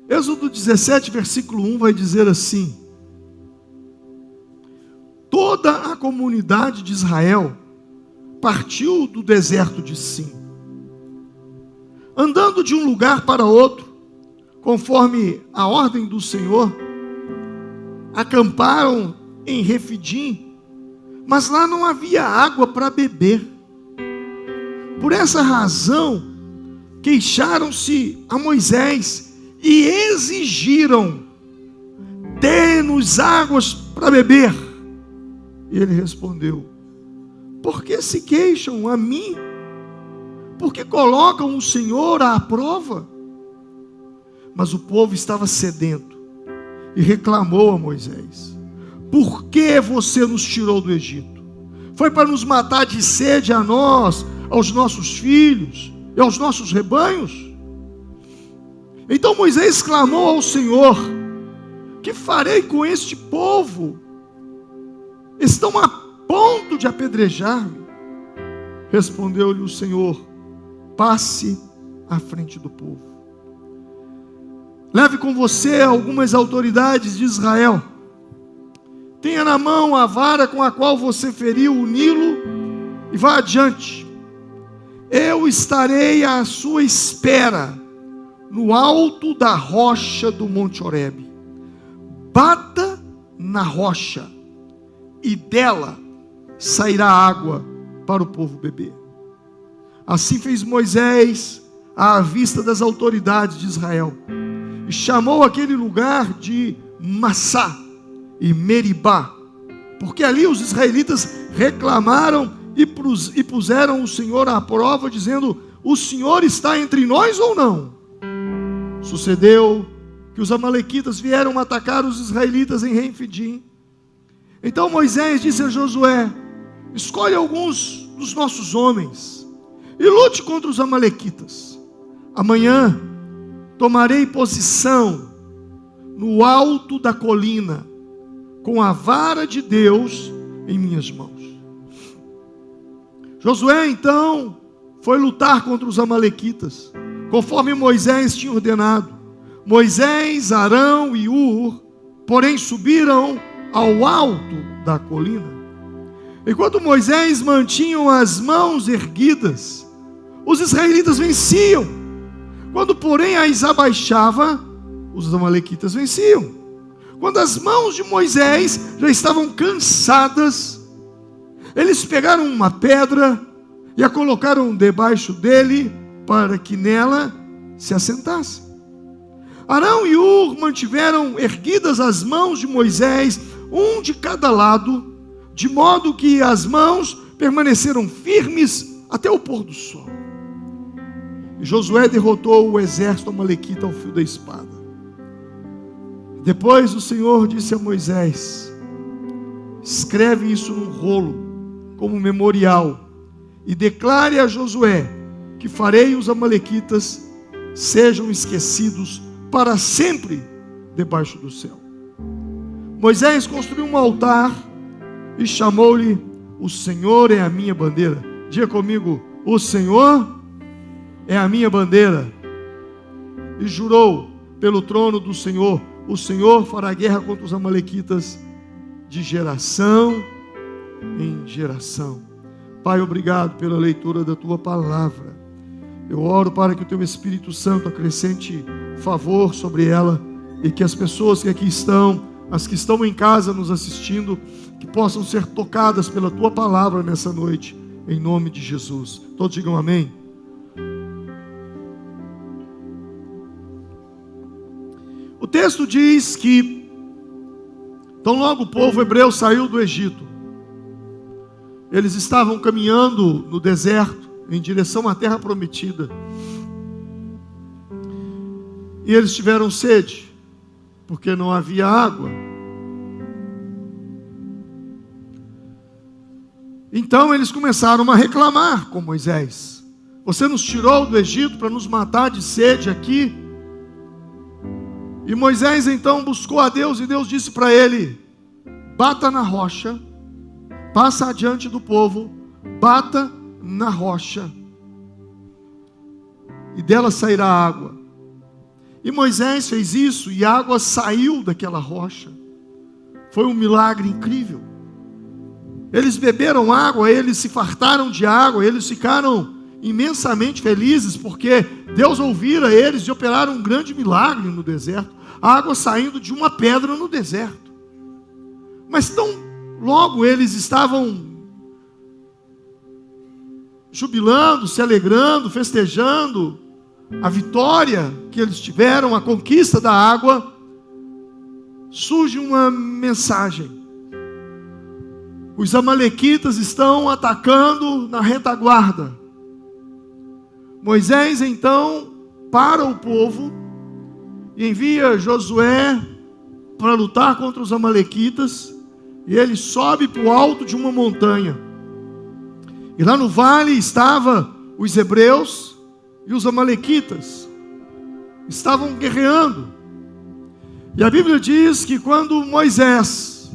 Êxodo 17, versículo 1 vai dizer assim: toda a comunidade de Israel partiu do deserto de Sim, andando de um lugar para outro, conforme a ordem do Senhor, acamparam em Refidim, mas lá não havia água para beber. Por essa razão, queixaram-se a Moisés e exigiram: dê-nos águas para beber. E ele respondeu: por que se queixam a mim? Por que colocam o Senhor à prova? Mas o povo estava sedento e reclamou a Moisés: por que você nos tirou do Egito? Foi para nos matar de sede a nós, aos nossos filhos e aos nossos rebanhos? Então Moisés clamou ao Senhor: que farei com este povo? Estão a ponto de apedrejar-me. Respondeu-lhe o Senhor: passe à frente do povo. Leve com você algumas autoridades de Israel. Tenha na mão a vara com a qual você feriu o Nilo e vá adiante. Eu estarei à sua espera no alto da rocha do Monte Horebe. Bata na rocha e dela sairá água para o povo beber. Assim fez Moisés à vista das autoridades de Israel, e chamou aquele lugar de Massá e Meribá, porque ali os israelitas reclamaram e puseram o Senhor à prova, dizendo: o Senhor está entre nós ou não? Sucedeu que os amalequitas vieram atacar os israelitas em Refidim. Então Moisés disse a Josué: escolhe alguns dos nossos homens e lute contra os amalequitas. Amanhã tomarei posição no alto da colina, com a vara de Deus em minhas mãos. Josué então foi lutar contra os amalequitas, conforme Moisés tinha ordenado. Moisés, Arão e Hur, porém, subiram ao alto da colina. Enquanto Moisés mantinha as mãos erguidas, os israelitas venciam. Quando, porém, as abaixava, os amalequitas venciam. Quando as mãos de Moisés já estavam cansadas, eles pegaram uma pedra e a colocaram debaixo dele, para que nela se assentasse. Arão e Hur mantiveram erguidas as mãos de Moisés, um de cada lado, de modo que as mãos permaneceram firmes até o pôr do sol. E Josué derrotou o exército amalequita ao fio da espada. Depois o Senhor disse a Moisés: escreve isso num rolo, como memorial, e declare a Josué que farei os amalequitas sejam esquecidos para sempre debaixo do céu. Moisés construiu um altar e chamou-lhe: o Senhor é a minha bandeira. Diga comigo: o Senhor é a minha bandeira. E jurou pelo trono do Senhor: o Senhor fará guerra contra os amalequitas de geração em geração. Pai, obrigado pela leitura da tua palavra. Eu oro para que o teu Espírito Santo acrescente favor sobre ela, e que as pessoas que aqui estão, as que estão em casa nos assistindo, que possam ser tocadas pela tua palavra nessa noite, em nome de Jesus. Todos digam amém. O texto diz que, tão logo o povo hebreu saiu do Egito, eles estavam caminhando no deserto, em direção à terra prometida, e eles tiveram sede, porque não havia água. Então eles começaram a reclamar com Moisés: você nos tirou do Egito para nos matar de sede aqui. E Moisés então buscou a Deus, e Deus disse para ele: bata na rocha, passa adiante do povo, bata na rocha, e dela sairá água. E Moisés fez isso e a água saiu daquela rocha. Foi um milagre incrível. Eles beberam água, eles se fartaram de água, eles ficaram imensamente felizes, porque Deus ouvira eles de operar um grande milagre no deserto. A água saindo de uma pedra no deserto. Mas tão logo eles estavam jubilando, se alegrando, festejando a vitória que eles tiveram, a conquista da água, surge uma mensagem. Os amalequitas estão atacando na retaguarda. Moisés então para o povo e envia Josué para lutar contra os amalequitas, e ele sobe para o alto de uma montanha. E lá no vale estavam os hebreus e os amalequitas. Estavam guerreando. E a Bíblia diz que quando Moisés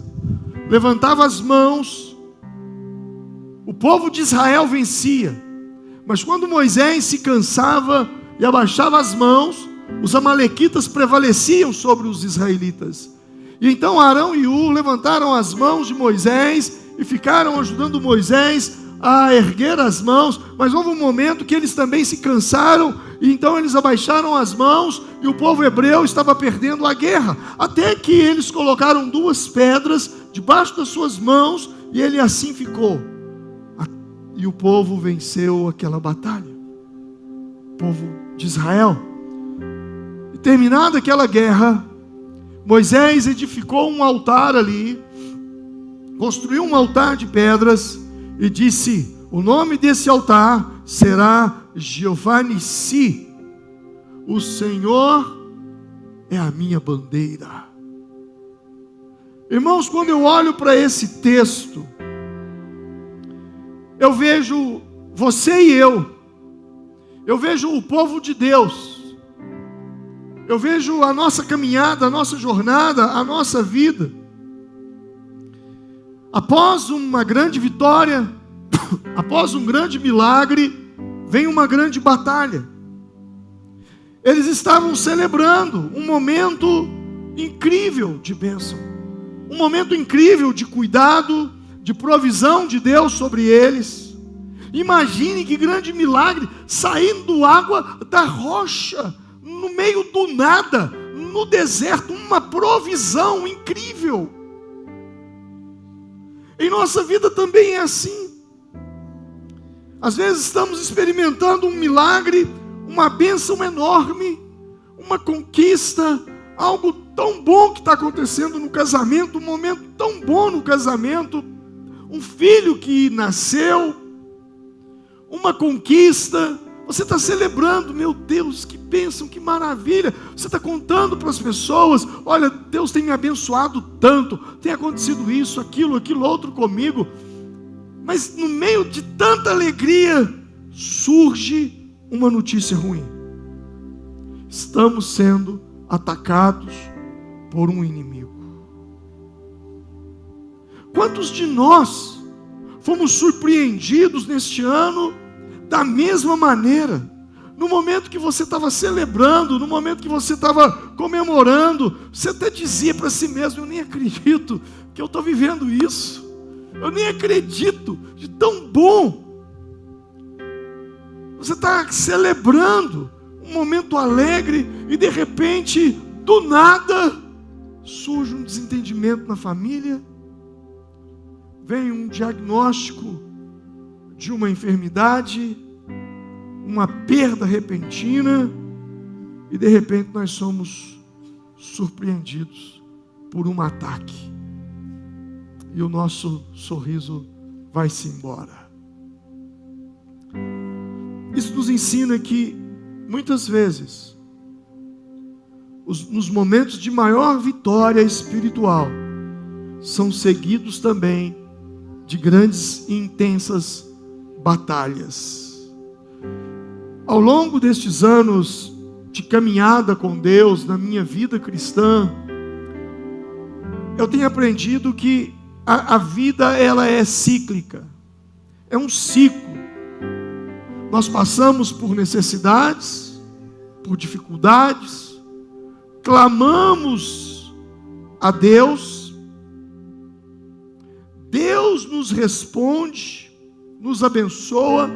levantava as mãos, o povo de Israel vencia. Mas quando Moisés se cansava e abaixava as mãos, os amalequitas prevaleciam sobre os israelitas. E então Arão e Ur levantaram as mãos de Moisés e ficaram ajudando Moisés a erguer as mãos, mas houve um momento que eles também se cansaram, e então eles abaixaram as mãos, e o povo hebreu estava perdendo a guerra, até que eles colocaram 2 pedras debaixo das suas mãos, e ele assim ficou, e o povo venceu aquela batalha, o povo de Israel. E terminada aquela guerra, Moisés edificou um altar ali, construiu um altar de pedras, e disse: o nome desse altar será Jeová Nissi, o Senhor é a minha bandeira. Irmãos, quando eu olho para esse texto, eu vejo você e eu vejo o povo de Deus, eu vejo a nossa caminhada, a nossa jornada, a nossa vida. Após uma grande vitória, após um grande milagre, vem uma grande batalha. Eles estavam celebrando um momento incrível de bênção, um momento incrível de cuidado, de provisão de Deus sobre eles. Imagine que grande milagre, saindo água da rocha, no meio do nada, no deserto, uma provisão incrível. Em nossa vida também é assim. Às vezes estamos experimentando um milagre, uma bênção enorme, uma conquista, algo tão bom que está acontecendo no casamento, um momento tão bom no casamento, um filho que nasceu, uma conquista, você está celebrando, meu Deus, que bênção, que maravilha. Você está contando para as pessoas: olha, Deus tem me abençoado tanto, tem acontecido isso, aquilo outro comigo. Mas no meio de tanta alegria, surge uma notícia ruim. Estamos sendo atacados por um inimigo. Quantos de nós fomos surpreendidos neste ano da mesma maneira? No momento que você estava celebrando, no momento que você estava comemorando, você até dizia para si mesmo: eu nem acredito que eu estou vivendo isso, eu nem acredito de tão bom. Você está celebrando um momento alegre e de repente, do nada, surge um desentendimento na família, vem um diagnóstico de uma enfermidade, uma perda repentina, e de repente nós somos surpreendidos por um ataque, e o nosso sorriso vai-se embora. Isso nos ensina que muitas vezes, nos momentos de maior vitória espiritual, são seguidos também de grandes e intensas batalhas. Ao longo destes anos de caminhada com Deus, na minha vida cristã, eu tenho aprendido que a vida, ela é cíclica, é um ciclo. Nós passamos por necessidades, por dificuldades, clamamos a Deus, Deus nos responde, nos abençoa,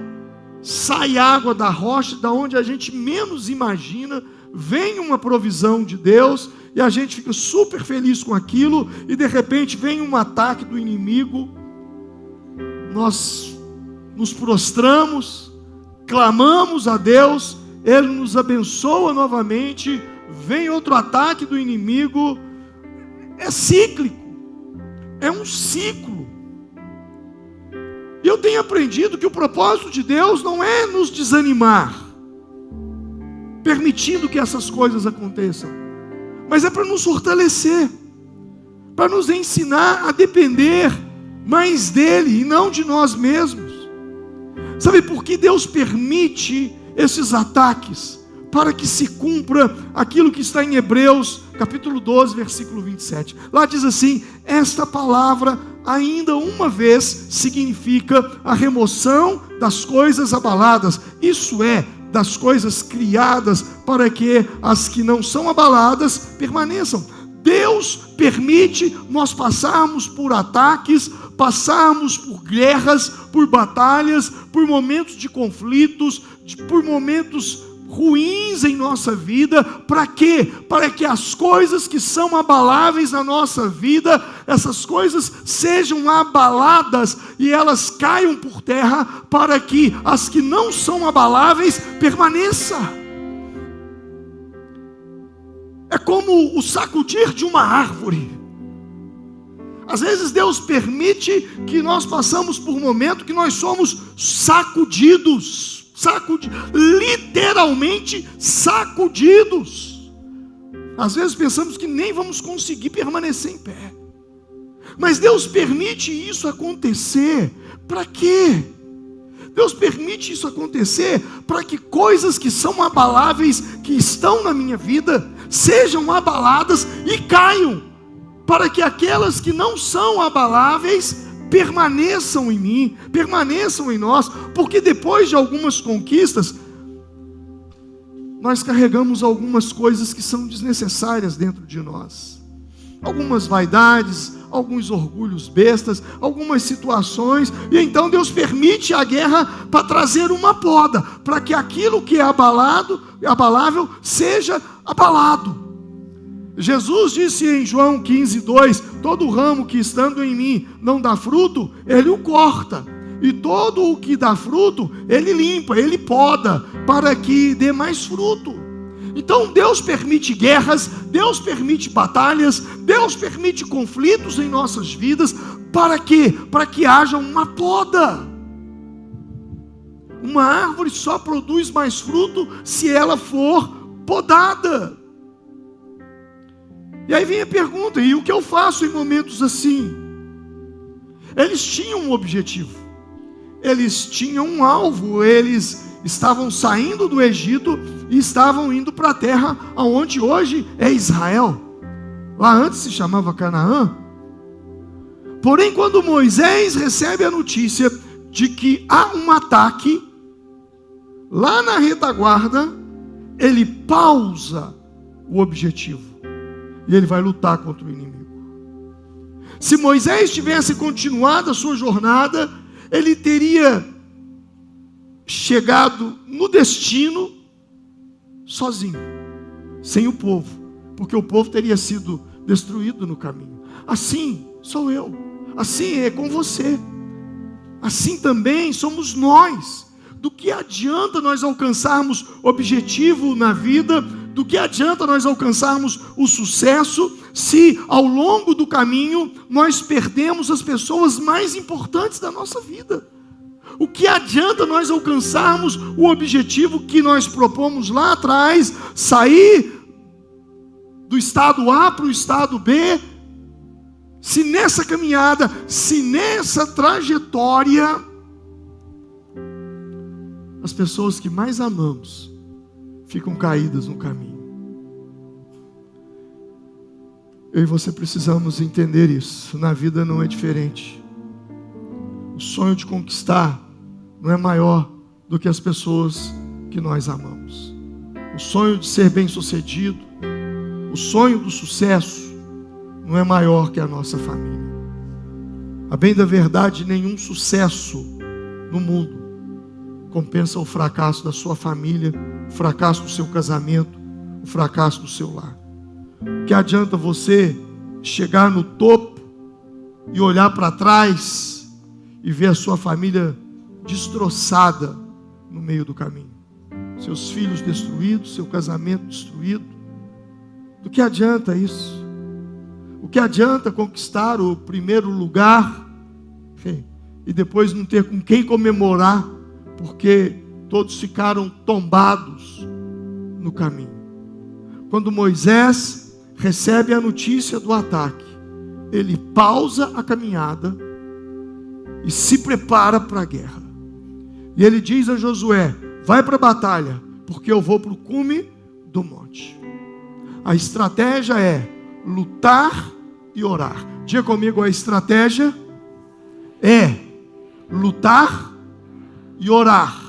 sai água da rocha, da onde a gente menos imagina, vem uma provisão de Deus, e a gente fica super feliz com aquilo, e de repente vem um ataque do inimigo, nós nos prostramos, clamamos a Deus, Ele nos abençoa novamente, vem outro ataque do inimigo, é cíclico, é um ciclo. E eu tenho aprendido que o propósito de Deus não é nos desanimar, permitindo que essas coisas aconteçam, mas é para nos fortalecer, para nos ensinar a depender mais dEle e não de nós mesmos. Sabe por que Deus permite esses ataques? Para que se cumpra aquilo que está em Hebreus, capítulo 12, versículo 27. Lá diz assim: esta palavra ainda uma vez significa a remoção das coisas abaladas, isso é, das coisas criadas, para que as que não são abaladas permaneçam. Deus permite nós passarmos por ataques, passarmos por guerras, por batalhas, por momentos de conflitos, por momentos ruins em nossa vida. Para quê? Para que as coisas que são abaláveis na nossa vida, essas coisas sejam abaladas e elas caiam por terra, para que as que não são abaláveis permaneçam. É como o sacudir de uma árvore. Às vezes Deus permite que nós passamos por um momento que nós somos sacudidos, literalmente sacudidos. Às vezes pensamos que nem vamos conseguir permanecer em pé, mas Deus permite isso acontecer. Para quê? Deus permite isso acontecer para que coisas que são abaláveis, que estão na minha vida, sejam abaladas e caiam, para que aquelas que não são abaláveis permaneçam em mim, permaneçam em nós, porque depois de algumas conquistas, nós carregamos algumas coisas que são desnecessárias dentro de nós, algumas vaidades, alguns orgulhos bestas, algumas situações, e então Deus permite a guerra para trazer uma poda, para que aquilo que é abalável, seja abalado. Jesus disse em João 15:2, todo ramo que estando em mim não dá fruto, Ele o corta, e todo o que dá fruto, Ele limpa, Ele poda, para que dê mais fruto. Então Deus permite guerras, Deus permite batalhas, Deus permite conflitos em nossas vidas. Para quê? Para que haja uma poda. Uma árvore só produz mais fruto se ela for podada. E aí vem a pergunta: e o que eu faço em momentos assim? Eles tinham um objetivo, eles tinham um alvo, eles estavam saindo do Egito e estavam indo para a terra onde hoje é Israel. Lá antes se chamava Canaã. Porém, quando Moisés recebe a notícia de que há um ataque, lá na retaguarda, ele pausa o objetivo e ele vai lutar contra o inimigo. Se Moisés tivesse continuado a sua jornada, ele teria chegado no destino sozinho, sem o povo, porque o povo teria sido destruído no caminho. Assim sou eu, assim é com você, assim também somos nós. Do que adianta nós alcançarmos objetivo na vida? Do que adianta nós alcançarmos o sucesso se ao longo do caminho nós perdemos as pessoas mais importantes da nossa vida? O que adianta nós alcançarmos o objetivo que nós propomos lá atrás, sair do estado A para o estado B, se nessa caminhada, se nessa trajetória, as pessoas que mais amamos ficam caídas no caminho? Eu e você precisamos entender isso. Na vida não é diferente. O sonho de conquistar não é maior do que as pessoas que nós amamos. O sonho de ser bem-sucedido, O sonho do sucesso não é maior que a nossa família. A bem da verdade, nenhum sucesso no mundo compensa o fracasso da sua família, o fracasso do seu casamento, o fracasso do seu lar. Que adianta você chegar no topo e olhar para trás e ver a sua família destroçada no meio do caminho, seus filhos destruídos, seu casamento destruído? Do que adianta isso? O que adianta conquistar o primeiro lugar e depois não ter com quem comemorar, porque todos ficaram tombados no caminho? Quando Moisés recebe a notícia do ataque, ele pausa a caminhada e se prepara para a guerra. E ele diz a Josué: vai para a batalha, porque eu vou para o cume do monte. A estratégia é lutar e orar. Diga comigo, a estratégia é lutar e orar.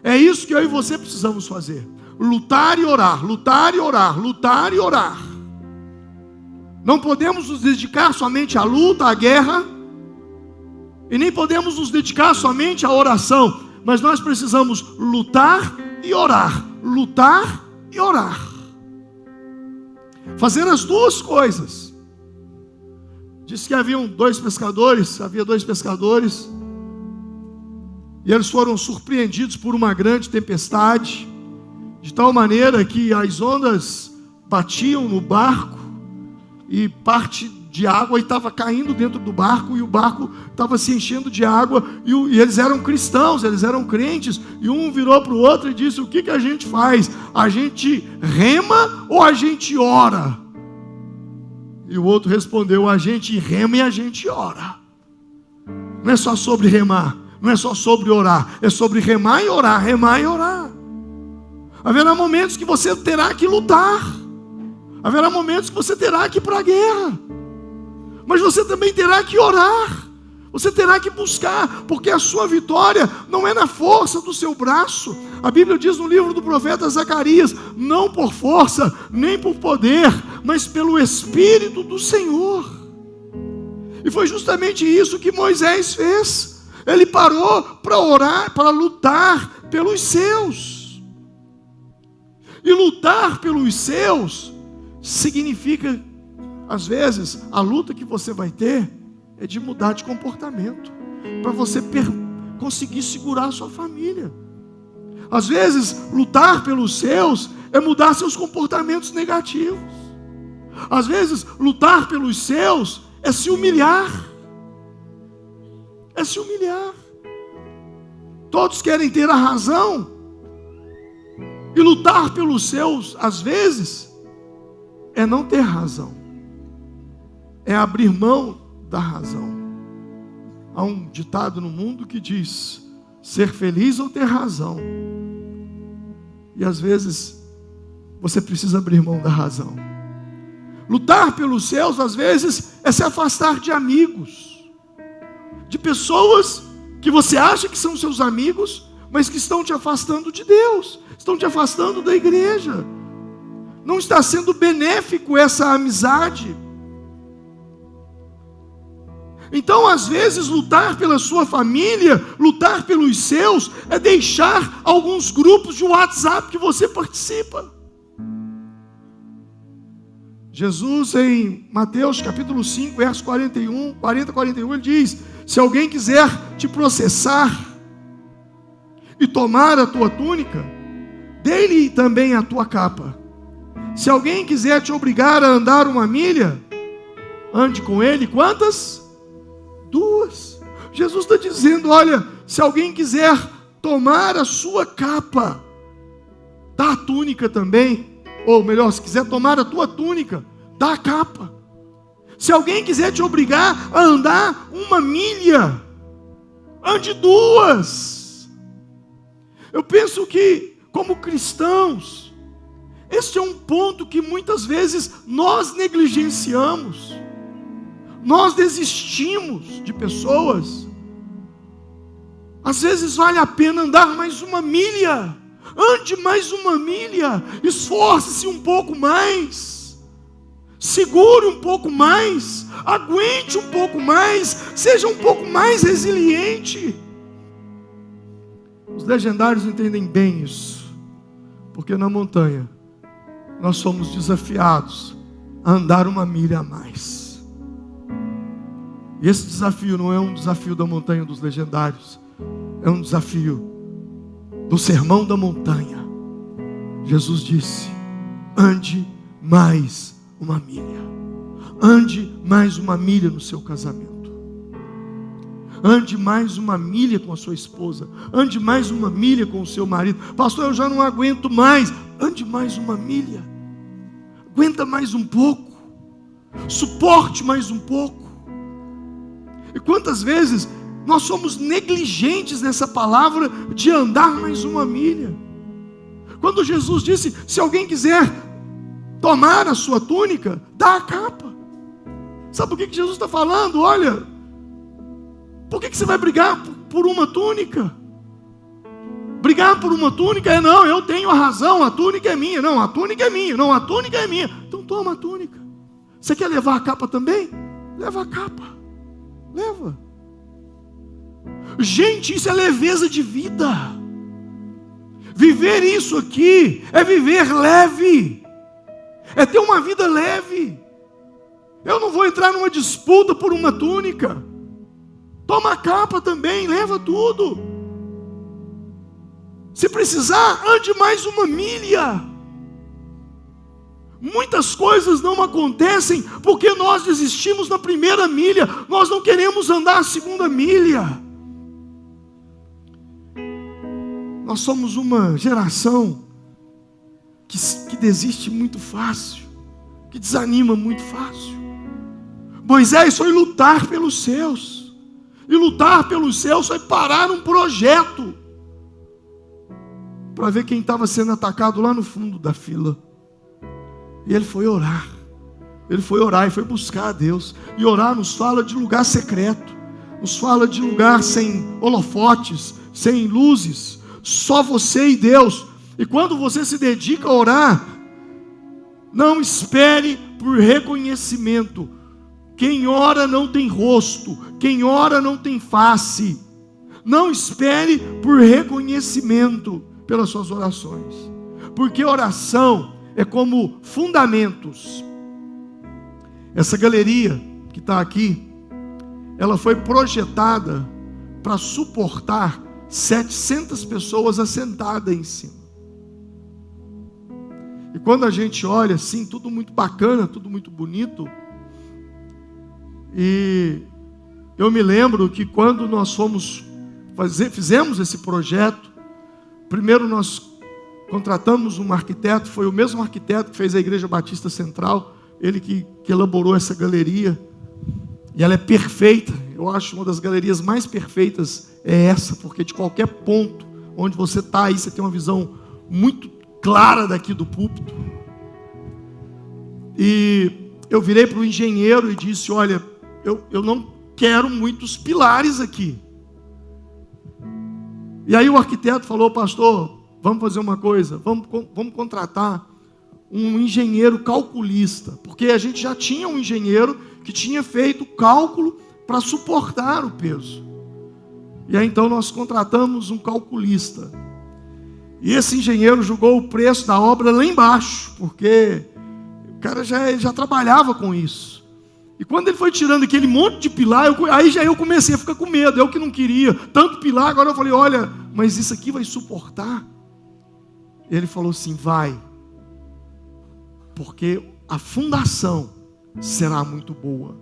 É isso que eu e você precisamos fazer. Lutar e orar, lutar e orar, lutar e orar. Não podemos nos dedicar somente à luta, à guerra, e nem podemos nos dedicar somente à oração, mas nós precisamos lutar e orar, lutar e orar. Fazer as duas coisas. Diz que havia dois pescadores, e eles foram surpreendidos por uma grande tempestade, de tal maneira que as ondas batiam no barco, e parte de água estava caindo dentro do barco, e o barco estava se enchendo de água, e eles eram cristãos, eles eram crentes, e um virou para o outro e disse: o que a gente faz? A gente rema ou a gente ora? E o outro respondeu: a gente rema e a gente ora. Não é só sobre remar, não é só sobre orar, é sobre remar e orar, remar e orar. Haverá momentos que você terá que lutar, haverá momentos que você terá que ir para a guerra, mas você também terá que orar, você terá que buscar, porque a sua vitória não é na força do seu braço. A Bíblia diz no livro do profeta Zacarias: não por força, nem por poder, mas pelo Espírito do Senhor. E foi justamente isso que Moisés fez. Ele parou para orar, para lutar pelos seus. E lutar pelos seus significa, às vezes, a luta que você vai ter é de mudar de comportamento, para você conseguir segurar a sua família. Às vezes, lutar pelos seus é mudar seus comportamentos negativos. Às vezes, lutar pelos seus é se humilhar. É se humilhar. Todos querem ter a razão. E lutar pelos seus, às vezes, é não ter razão. É abrir mão da razão. Há um ditado no mundo que diz: ser feliz ou ter razão. E às vezes você precisa abrir mão da razão. Lutar pelos seus, às vezes, é se afastar de amigos, de pessoas que você acha que são seus amigos, mas que estão te afastando de Deus, estão te afastando da igreja. Não está sendo benéfico essa amizade. Então, às vezes, lutar pela sua família, lutar pelos seus, é deixar alguns grupos de WhatsApp que você participa. Jesus, em Mateus capítulo 5, verso 40, 41, ele diz: se alguém quiser te processar e tomar a tua túnica, dê-lhe também a tua capa. Se alguém quiser te obrigar a andar uma milha, ande com ele quantas? 2. Jesus está dizendo: olha, se alguém quiser tomar a sua capa, dá a túnica também. Ou melhor, se quiser tomar a tua túnica, dá a capa. Se alguém quiser te obrigar a andar uma milha, ande 2. Eu penso que, como cristãos, este é um ponto que muitas vezes nós negligenciamos. Nós desistimos de pessoas. Às vezes vale a pena andar mais uma milha. Ande mais uma milha. Esforce-se um pouco mais. segure um pouco mais, aguente um pouco mais, seja um pouco mais resiliente. Os legendários entendem bem isso, porque na montanha nós somos desafiados a andar 1 milha a mais. E esse desafio não é um desafio da montanha dos legendários, é um desafio do sermão da montanha. Jesus disse: ande mais 1 milha. Ande mais 1 milha no seu casamento. Ande mais 1 milha com a sua esposa. Ande mais 1 milha com o seu marido. Pastor, eu já não aguento mais. Ande mais 1 milha. Aguenta mais um pouco. Suporte mais um pouco. E quantas vezes nós somos negligentes nessa palavra de andar mais 1 milha. Quando Jesus disse: se alguém quiser tomar a sua túnica, dá a capa. Sabe por que Jesus está falando? Olha, por que você vai brigar por uma túnica? Brigar por uma túnica é: não, eu tenho a razão, a túnica é minha. Não, a túnica é minha. Não, a túnica é minha. Então toma a túnica. Você quer levar a capa também? Leva a capa. Leva. Gente, isso é leveza de vida. Viver isso aqui é viver leve, é ter uma vida leve. Eu não vou entrar numa disputa por uma túnica. Toma a capa também, leva tudo. Se precisar, ande mais 1 milha. Muitas coisas não acontecem porque nós desistimos na 1ª milha. Nós não queremos andar a 2ª milha. Nós somos uma geração que desiste muito fácil, que desanima muito fácil. Moisés foi lutar pelos seus, e lutar pelos seus foi parar um projeto para ver quem estava sendo atacado lá no fundo da fila. E ele foi orar. Ele foi orar e foi buscar a Deus. E orar nos fala de lugar secreto, nos fala de lugar sem holofotes, sem luzes, só você e Deus. E quando você se dedica a orar, não espere por reconhecimento. Quem ora não tem rosto, quem ora não tem face. Não espere por reconhecimento pelas suas orações, porque oração é como fundamentos. Essa galeria que está aqui, ela foi projetada para suportar 700 pessoas assentadas em cima. E quando a gente olha assim, tudo muito bacana, tudo muito bonito. E eu me lembro que quando nós fizemos esse projeto, primeiro nós contratamos um arquiteto, foi o mesmo arquiteto que fez a Igreja Batista Central, ele que elaborou essa galeria, e ela é perfeita. Eu acho uma das galerias mais perfeitas é essa, porque de qualquer ponto onde você está aí, você tem uma visão muito clara daqui do púlpito. E eu virei para o engenheiro e disse: olha, eu não quero muitos pilares aqui. E aí o arquiteto falou: pastor, vamos fazer uma coisa, vamos contratar um engenheiro calculista, porque a gente já tinha um engenheiro que tinha feito cálculo para suportar o peso. E aí então nós contratamos um calculista. E esse engenheiro julgou o preço da obra lá embaixo, porque o cara já trabalhava com isso. E quando ele foi tirando aquele monte de pilar, aí eu comecei a ficar com medo. Eu que não queria tanto pilar, agora eu falei: olha, mas isso aqui vai suportar? Ele falou assim: vai, porque a fundação será muito boa.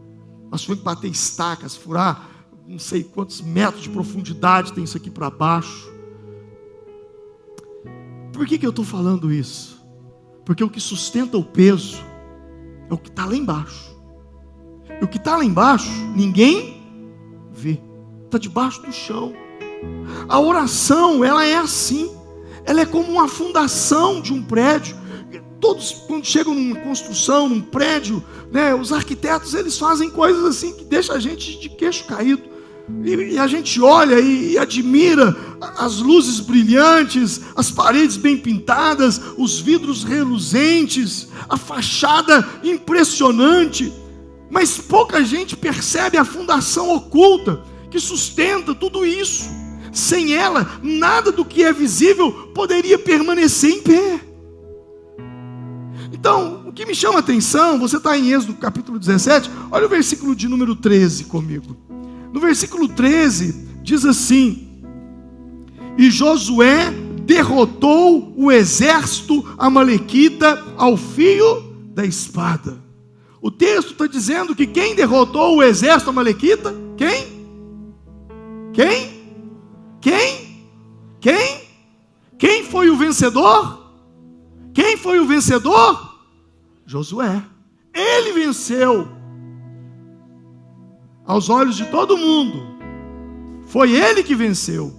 Nós tivemos que bater estacas, furar não sei quantos metros de profundidade tem isso aqui para baixo. Por que eu estou falando isso? Porque o que sustenta o peso é o que está lá embaixo. E o que está lá embaixo, ninguém vê. Está debaixo do chão. A oração, ela é assim. Ela é como uma fundação de um prédio. Todos, quando chegam numa construção, num prédio, né, os arquitetos, eles fazem coisas assim que deixam a gente de queixo caído. E a gente olha e admira as luzes brilhantes, as paredes bem pintadas, os vidros reluzentes, a fachada impressionante, mas pouca gente percebe a fundação oculta que sustenta tudo isso. Sem ela, nada do que é visível poderia permanecer em pé. Então, o que me chama a atenção, você está em Êxodo capítulo 17, olha o versículo de número 13 comigo. No versículo 13, diz assim: e Josué derrotou o exército amalequita ao fio da espada. O texto está dizendo que quem derrotou o exército amalequita? Quem? Quem foi o vencedor? Quem foi o vencedor? Josué. Ele venceu. Aos olhos de todo mundo, foi ele que venceu.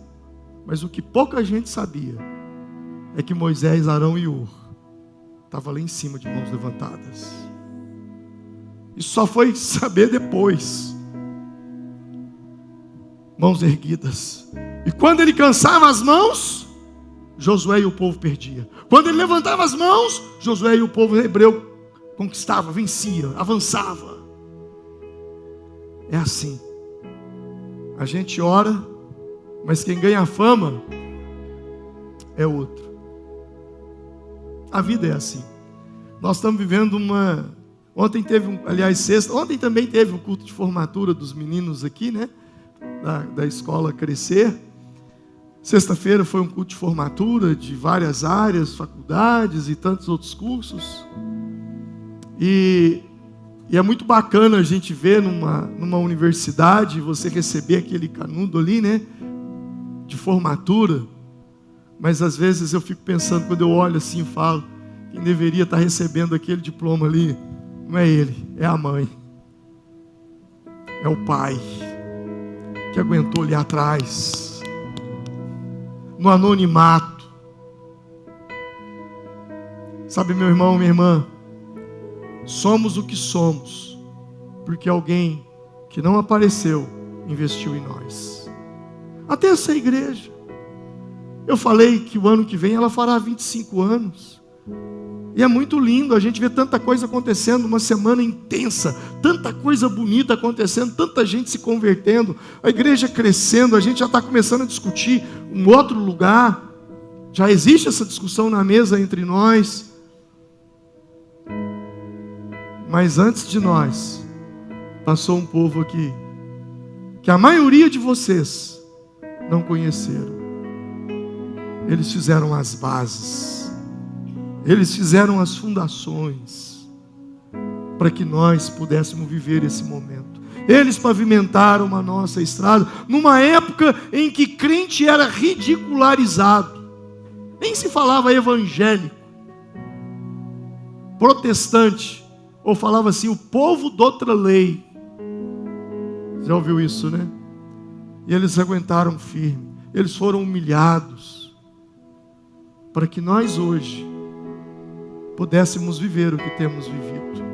Mas o que pouca gente sabia é que Moisés, Arão e Hur estavam lá em cima de mãos levantadas. Isso só foi saber depois. Mãos erguidas. E quando ele cansava as mãos, Josué e o povo perdia. Quando ele levantava as mãos, Josué e o povo hebreu conquistava, vencia, avançava. É assim. A gente ora, mas quem ganha fama é outro. A vida é assim. Nós estamos vivendo ontem teve ontem também teve um culto de formatura dos meninos aqui, né? Da escola Crescer. Sexta-feira foi um culto de formatura de várias áreas, faculdades e tantos outros cursos. E é muito bacana a gente ver numa universidade, você receber aquele canudo ali, né? De formatura. Mas às vezes eu fico pensando, quando eu olho assim e falo, quem deveria estar recebendo aquele diploma ali, não é ele, é a mãe. É o pai, que aguentou ali atrás, no anonimato. Sabe, meu irmão, minha irmã, somos o que somos, porque alguém que não apareceu, investiu em nós. Até essa igreja. Eu falei que o ano que vem ela fará 25 anos. E é muito lindo a gente ver tanta coisa acontecendo, uma semana intensa, tanta coisa bonita acontecendo, tanta gente se convertendo, a igreja crescendo, a gente já está começando a discutir um outro lugar, já existe essa discussão na mesa entre nós. Mas antes de nós, passou um povo aqui, que a maioria de vocês não conheceram. Eles fizeram as bases, eles fizeram as fundações, para que nós pudéssemos viver esse momento. Eles pavimentaram a nossa estrada, numa época em que crente era ridicularizado, nem se falava evangélico, protestante, ou falava assim, o povo de outra lei. Já ouviu isso, né? E eles aguentaram firme, eles foram humilhados, para que nós hoje pudéssemos viver o que temos vivido.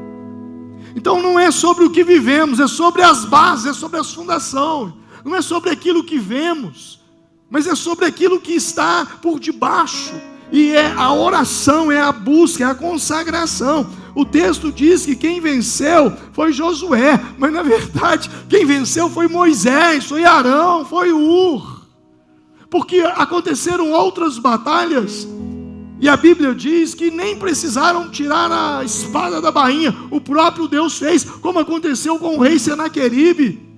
Então não é sobre o que vivemos, é sobre as bases, é sobre as fundações. Não é sobre aquilo que vemos, mas é sobre aquilo que está por debaixo. E é a oração, é a busca, é a consagração. O texto diz que quem venceu foi Josué, mas na verdade quem venceu foi Moisés, foi Arão, foi Hur. Porque aconteceram outras batalhas, e a Bíblia diz que nem precisaram tirar a espada da bainha, o próprio Deus fez, como aconteceu com o rei Senaqueribe.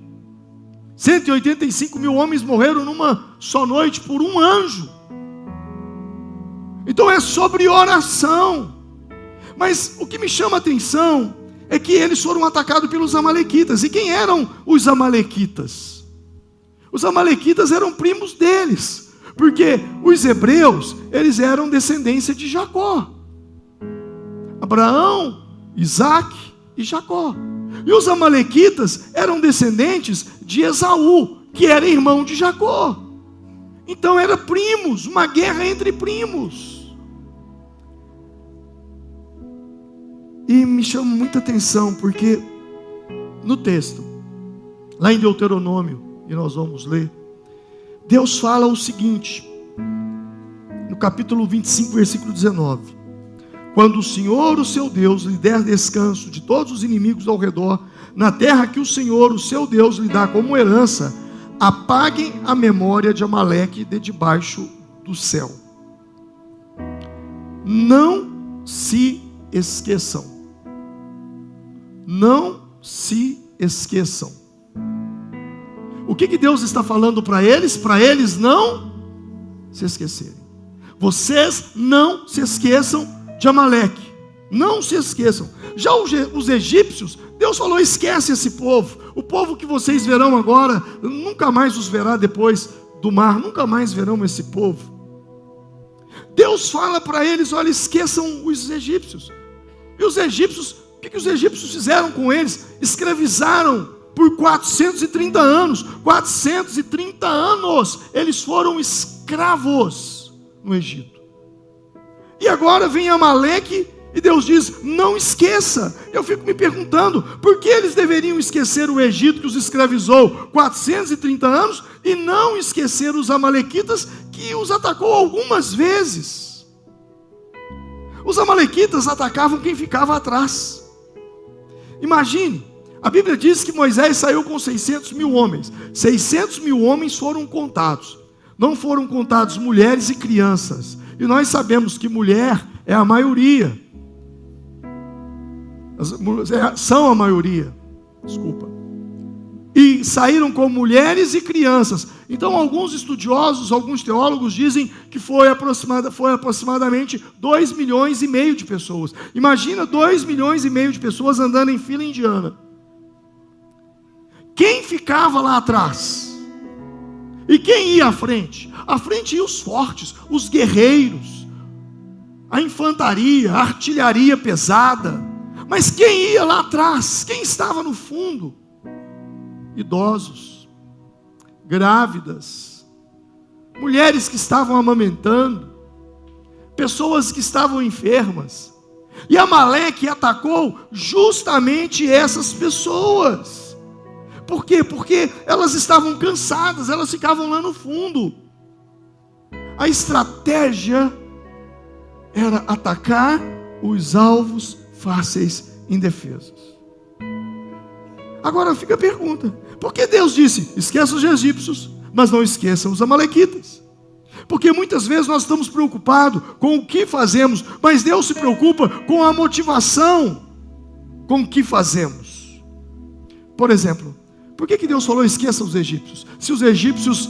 185 mil homens morreram numa só noite por um anjo. Então é sobre oração. Mas o que me chama a atenção é que eles foram atacados pelos amalequitas. E quem eram os amalequitas? Os amalequitas eram primos deles, porque os hebreus, eles eram descendência de Jacó. Abraão, Isaac e Jacó. E os amalequitas eram descendentes de Esaú, que era irmão de Jacó. Então eram primos, uma guerra entre primos. E me chama muita atenção, porque no texto, lá em Deuteronômio, e nós vamos ler, Deus fala o seguinte, no capítulo 25, versículo 19: quando o Senhor, o seu Deus, lhe der descanso de todos os inimigos ao redor, na terra que o Senhor, o seu Deus, lhe dá como herança, apaguem a memória de Amaleque de debaixo do céu. Não se esqueçam. Não se esqueçam. O que Deus está falando para eles? Para eles não se esquecerem. Vocês não se esqueçam de Amaleque. Não se esqueçam. Já os egípcios, Deus falou: esquece esse povo. O povo que vocês verão agora, nunca mais os verá depois do mar. Nunca mais verão esse povo. Deus fala para eles: olha, esqueçam os egípcios. E os egípcios, o que os egípcios fizeram com eles? Escravizaram por 430 anos. 430 anos eles foram escravos no Egito. E agora vem Amaleque e Deus diz: não esqueça. Eu fico me perguntando, por que eles deveriam esquecer o Egito que os escravizou 430 anos e não esquecer os amalequitas que os atacou algumas vezes? Os amalequitas atacavam quem ficava atrás. Imagine, a Bíblia diz que Moisés saiu com 600 mil homens. 600 mil homens foram contados. Não foram contados mulheres e crianças. E nós sabemos que mulher é a maioria. São a maioria. Desculpa. E saíram com mulheres e crianças. Então alguns estudiosos, alguns teólogos dizem que foi aproximadamente 2,5 milhões de pessoas. Imagina 2,5 milhões de pessoas andando em fila indiana. Quem ficava lá atrás? E quem ia à frente? À frente iam os fortes, os guerreiros, a infantaria, a artilharia pesada. Mas quem ia lá atrás? Quem estava no fundo? Idosos, grávidas, mulheres que estavam amamentando, pessoas que estavam enfermas. E Amaleque atacou justamente essas pessoas. Por quê? Porque elas estavam cansadas, elas ficavam lá no fundo. A estratégia era atacar os alvos fáceis, indefesos. Agora fica a pergunta: por que Deus disse, esqueça os egípcios, mas não esqueçam os amalequitas? Porque muitas vezes nós estamos preocupados com o que fazemos, mas Deus se preocupa com a motivação com o que fazemos. Por exemplo, por que Deus falou esqueça os egípcios? Se os egípcios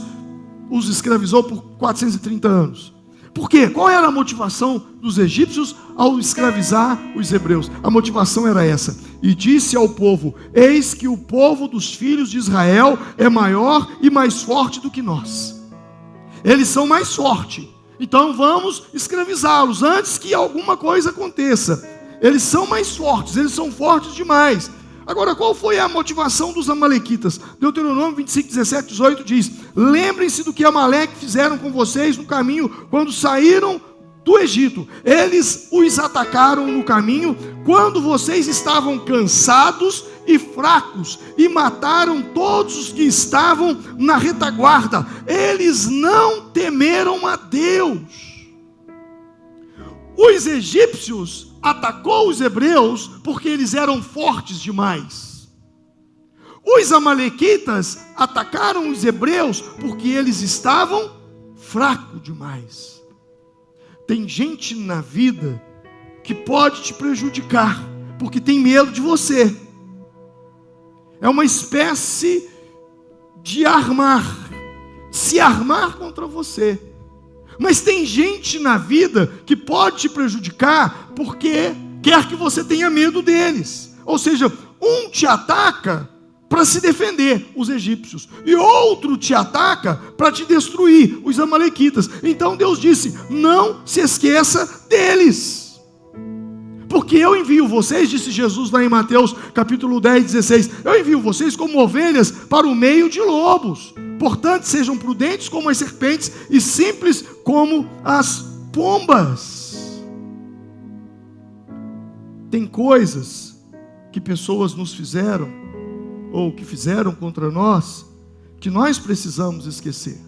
os escravizou por 430 anos. Por quê? Qual era a motivação dos egípcios ao escravizar os hebreus? A motivação era essa: e disse ao povo: eis que o povo dos filhos de Israel é maior e mais forte do que nós. Eles são mais fortes, então vamos escravizá-los antes que alguma coisa aconteça. Eles são mais fortes, eles são fortes demais. Agora, qual foi a motivação dos amalequitas? Deuteronômio 25, 17, 18 diz: lembrem-se do que Amaleque fizeram com vocês no caminho quando saíram do Egito. Eles os atacaram no caminho quando vocês estavam cansados e fracos, e mataram todos os que estavam na retaguarda. Eles não temeram a Deus. Os egípcios atacou os hebreus porque eles eram fortes demais. Os amalequitas atacaram os hebreus porque eles estavam fracos demais. Tem gente na vida que pode te prejudicar porque tem medo de você. É uma espécie de se armar contra você. Mas tem gente na vida que pode te prejudicar porque quer que você tenha medo deles. Ou seja, um te ataca para se defender, os egípcios, e outro te ataca para te destruir, os amalequitas. Então Deus disse: não se esqueça deles. Porque eu envio vocês, disse Jesus lá em Mateus capítulo 10, 16, eu envio vocês como ovelhas para o meio de lobos. Portanto, sejam prudentes como as serpentes e simples como as pombas. Tem coisas que pessoas nos fizeram, ou que fizeram contra nós, que nós precisamos esquecer.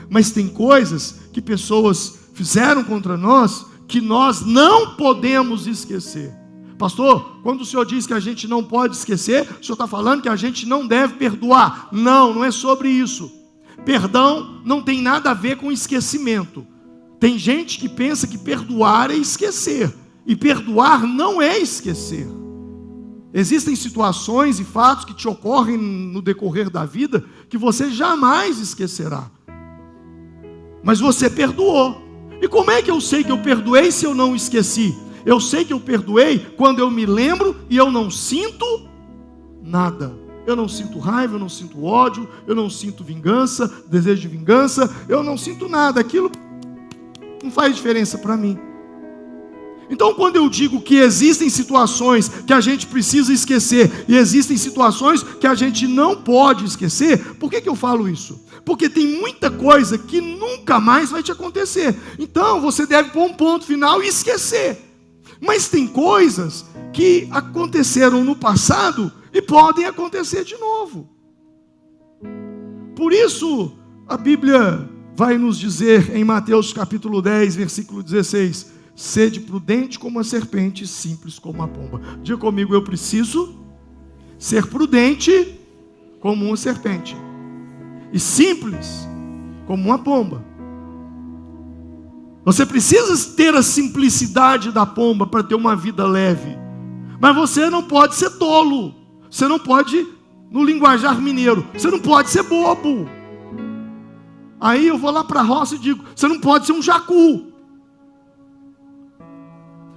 Mas tem coisas que pessoas fizeram contra nós que nós não podemos esquecer. Pastor, quando o senhor diz que a gente não pode esquecer, o senhor está falando que a gente não deve perdoar. Não, não é sobre isso. Perdão não tem nada a ver com esquecimento. Tem gente que pensa que perdoar é esquecer. E perdoar não é esquecer. Existem situações e fatos que te ocorrem no decorrer da vida que você jamais esquecerá. Mas você perdoou. E como é que eu sei que eu perdoei se eu não esqueci? Eu sei que eu perdoei quando eu me lembro e eu não sinto nada. Eu não sinto raiva, eu não sinto ódio, eu não sinto vingança, desejo de vingança, eu não sinto nada. Aquilo não faz diferença para mim. Então, quando eu digo que existem situações que a gente precisa esquecer e existem situações que a gente não pode esquecer, por que eu falo isso? Porque tem muita coisa que nunca mais vai te acontecer. Então, você deve pôr um ponto final e esquecer. Mas tem coisas que aconteceram no passado e podem acontecer de novo. Por isso, a Bíblia vai nos dizer em Mateus capítulo 10, versículo 16: sede prudente como a serpente, simples como a pomba. Diga comigo, eu preciso ser prudente como uma serpente e simples como uma pomba. Você precisa ter a simplicidade da pomba para ter uma vida leve. Mas você não pode ser tolo. Você não pode, no linguajar mineiro, você não pode ser bobo. Aí eu vou lá para a roça e digo, você não pode ser um jacu.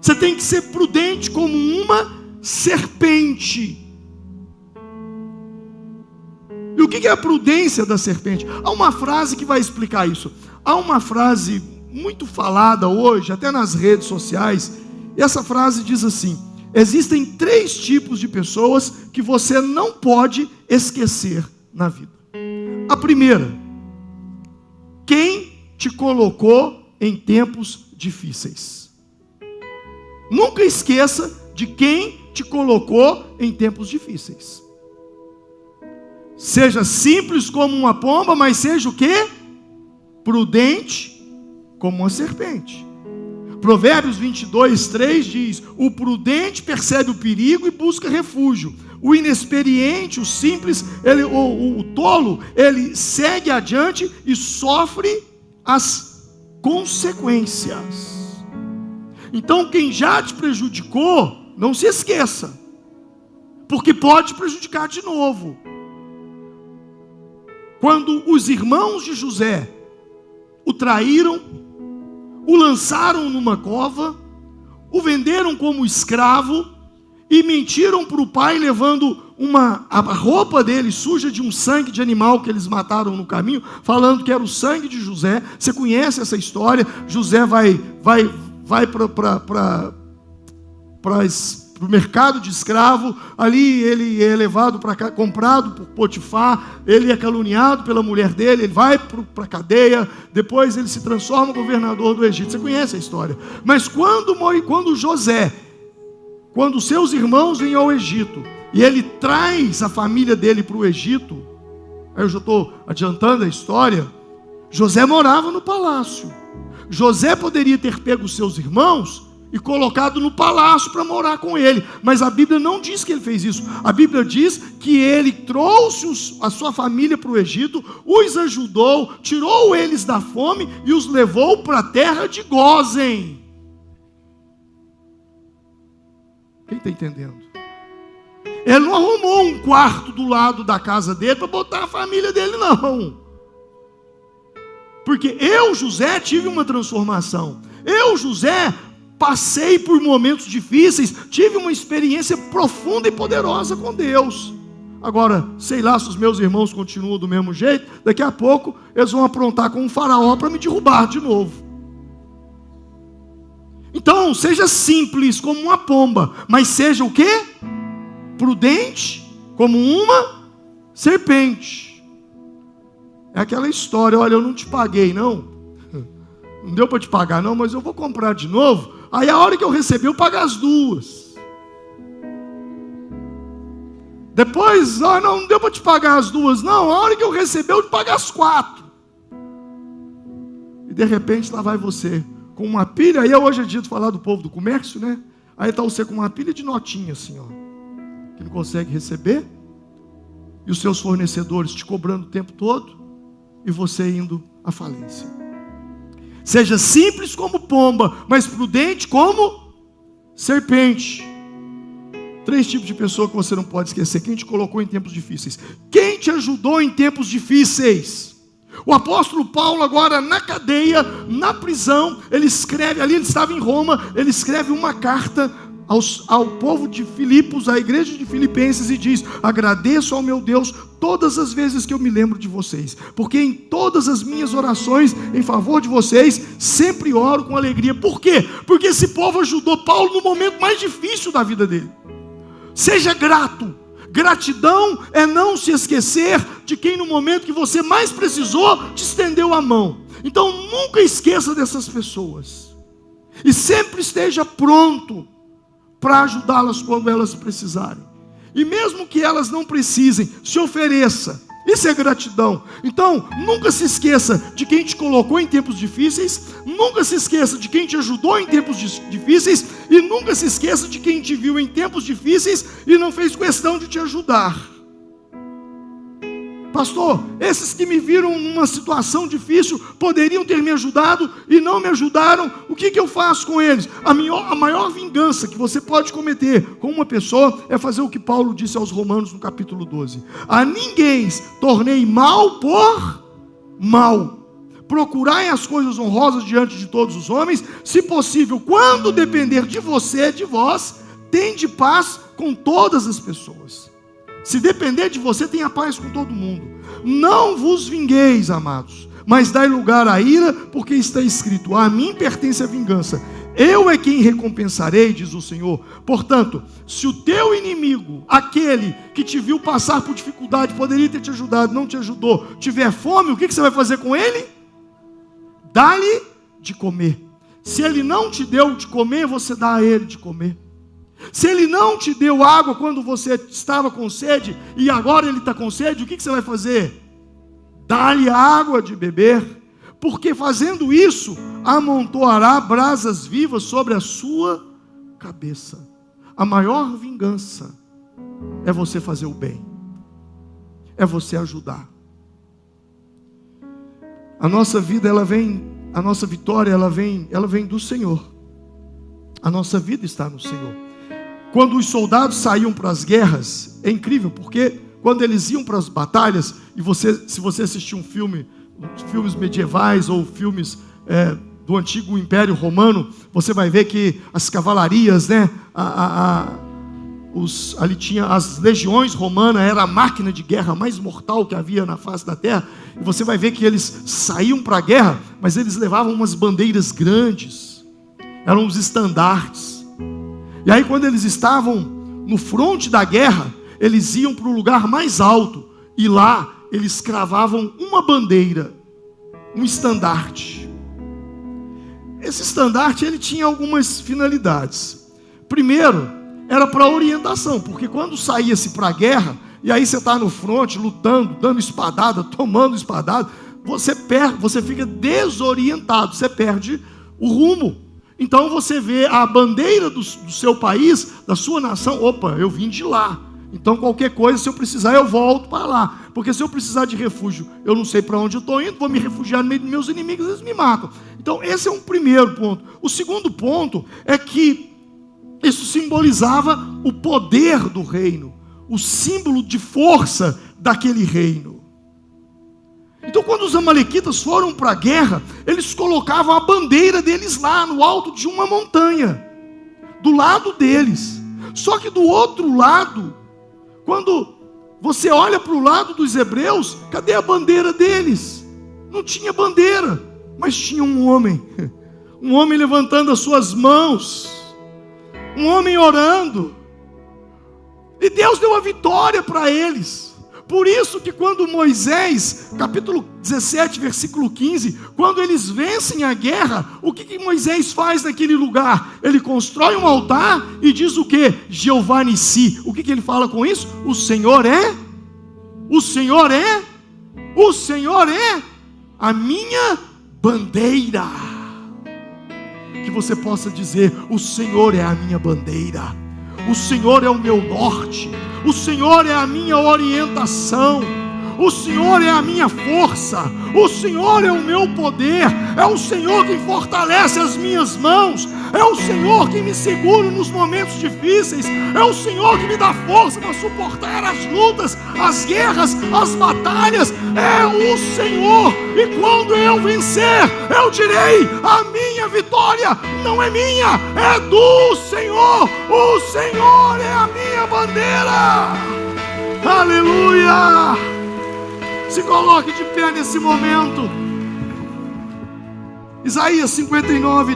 Você tem que ser prudente como uma serpente. E o que é a prudência da serpente? Há uma frase que vai explicar isso. Há uma frase muito falada hoje, até nas redes sociais, e essa frase diz assim: existem 3 tipos de pessoas que você não pode esquecer na vida. A primeira, quem te colocou em tempos difíceis. Nunca esqueça de quem te colocou em tempos difíceis. Seja simples como uma pomba, mas seja o quê? Prudente como uma serpente. Provérbios 22, 3 diz: o prudente percebe o perigo e busca refúgio. O inexperiente, o simples, o tolo, ele segue adiante e sofre as consequências. Então, quem já te prejudicou, não se esqueça, porque pode te prejudicar de novo. Quando os irmãos de José o traíram, o lançaram numa cova, o venderam como escravo e mentiram para o pai, levando a roupa dele suja de um sangue de animal que eles mataram no caminho, falando que era o sangue de José. Você conhece essa história? José vai para o mercado de escravo, ali ele é levado para cá, comprado por Potifar, ele é caluniado pela mulher dele, ele vai para a cadeia, depois ele se transforma em governador do Egito. Você conhece a história? Mas quando José, quando seus irmãos vêm ao Egito, e ele traz a família dele para o Egito, aí eu já estou adiantando a história, José morava no palácio. José poderia ter pego os seus irmãos e colocado no palácio para morar com ele, mas a Bíblia não diz que ele fez isso. A Bíblia diz que ele trouxe a sua família para o Egito, os ajudou, tirou eles da fome e os levou para a terra de Gósen. Quem está entendendo? Ele não arrumou um quarto do lado da casa dele para botar a família dele, não. Porque eu, José, tive uma transformação. Eu, José, passei por momentos difíceis, tive uma experiência profunda e poderosa com Deus. Agora, sei lá se os meus irmãos continuam do mesmo jeito, daqui a pouco eles vão aprontar com um faraó para me derrubar de novo. Então, seja simples como uma pomba, mas seja o quê? Prudente como uma serpente. É aquela história, olha, eu não te paguei não, não deu para te pagar não, mas eu vou comprar de novo, aí a hora que eu receber eu pago as 2. Depois, não deu para te pagar as 2 não, a hora que eu receber eu te pago as 4. de repente lá vai você, com uma pilha. Aí hoje é dia de falar do povo do comércio, né? Aí está você com uma pilha de notinha assim, ó, que não consegue receber, e os seus fornecedores te cobrando o tempo todo, e você indo à falência. Seja simples como pomba, mas prudente como serpente. 3 tipos de pessoa que você não pode esquecer. Quem te colocou em tempos difíceis? Quem te ajudou em tempos difíceis? O apóstolo Paulo agora na cadeia, na prisão, ele escreve, ali ele estava em Roma, ele escreve uma carta ao povo de Filipos, à igreja de Filipenses, e diz: agradeço ao meu Deus todas as vezes que eu me lembro de vocês, porque em todas as minhas orações em favor de vocês, sempre oro com alegria. Por quê? Porque esse povo ajudou Paulo no momento mais difícil da vida dele. Seja grato. Gratidão é não se esquecer de quem no momento que você mais precisou, te estendeu a mão. Então nunca esqueça dessas pessoas, e sempre esteja pronto para ajudá-las quando elas precisarem. E mesmo que elas não precisem, se ofereça. Isso é gratidão. Então, nunca se esqueça de quem te colocou em tempos difíceis, nunca se esqueça de quem te ajudou em tempos difíceis, e nunca se esqueça de quem te viu em tempos difíceis e não fez questão de te ajudar. Pastor, esses que me viram numa situação difícil poderiam ter me ajudado e não me ajudaram. O que eu faço com eles? A maior vingança que você pode cometer com uma pessoa é fazer o que Paulo disse aos Romanos no capítulo 12: a ninguém tornei mal por mal. Procurai as coisas honrosas diante de todos os homens, se possível, quando depender de você, de vós, tende paz com todas as pessoas. Se depender de você, tenha paz com todo mundo. Não vos vingueis, amados, mas dai lugar à ira, porque está escrito: a mim pertence a vingança, eu é quem recompensarei, diz o Senhor. Portanto, se o teu inimigo, aquele que te viu passar por dificuldade, poderia ter te ajudado, não te ajudou, tiver fome, o que você vai fazer com ele? Dá-lhe de comer. Se ele não te deu de comer, você dá a ele de comer. Se ele não te deu água quando você estava com sede, e agora ele está com sede, o que você vai fazer? Dá-lhe água de beber, porque fazendo isso, amontoará brasas vivas sobre a sua cabeça. A maior vingança é você fazer o bem, é você ajudar. A nossa vida, a nossa vitória, ela vem do Senhor. A nossa vida está no Senhor. Quando os soldados saíam para as guerras, é incrível, porque quando eles iam para as batalhas, e se você assistir filmes medievais ou filmes do antigo Império Romano, você vai ver que as cavalarias, né, ali tinha as legiões romanas, era a máquina de guerra mais mortal que havia na face da terra, e você vai ver que eles saíam para a guerra, mas eles levavam umas bandeiras grandes, eram os estandartes. E aí quando eles estavam no fronte da guerra, eles iam para o lugar mais alto, e lá eles cravavam uma bandeira, um estandarte. Esse estandarte, ele tinha algumas finalidades. Primeiro, era para orientação, porque quando saía-se para a guerra, e aí você está no fronte, lutando, dando espadada, tomando espadada, você fica desorientado, você perde o rumo. Então você vê a bandeira do seu país, da sua nação, opa, eu vim de lá. Então qualquer coisa, se eu precisar, eu volto para lá. Porque se eu precisar de refúgio, eu não sei para onde eu estou indo, vou me refugiar no meio dos meus inimigos, eles me matam. Então esse é um primeiro ponto. O segundo ponto é que isso simbolizava o poder do reino, o símbolo de força daquele reino. Então quando os amalequitas foram para a guerra, eles colocavam a bandeira deles lá no alto de uma montanha, do lado deles. Só que do outro lado, quando você olha para o lado dos hebreus, cadê a bandeira deles? Não tinha bandeira, mas tinha um homem levantando as suas mãos, um homem orando, e Deus deu a vitória para eles. Por isso que quando Moisés, capítulo 17, versículo 15, quando eles vencem a guerra, o que Moisés faz naquele lugar? Ele constrói um altar e diz o que? Jeová Nissi. O que ele fala com isso? O Senhor é a minha bandeira. Que você possa dizer: o Senhor é a minha bandeira, o Senhor é o meu norte, o Senhor é a minha orientação, o Senhor é a minha força, o Senhor é o meu poder, é o Senhor quem fortalece as minhas mãos, é o Senhor que me segura nos momentos difíceis, é o Senhor que me dá força para suportar as lutas, as guerras, as batalhas, é o Senhor. E quando eu vencer, eu direi: a minha vitória não é minha, é do Senhor, o Senhor é a minha bandeira. Aleluia! Se coloque de pé nesse momento. Isaías 59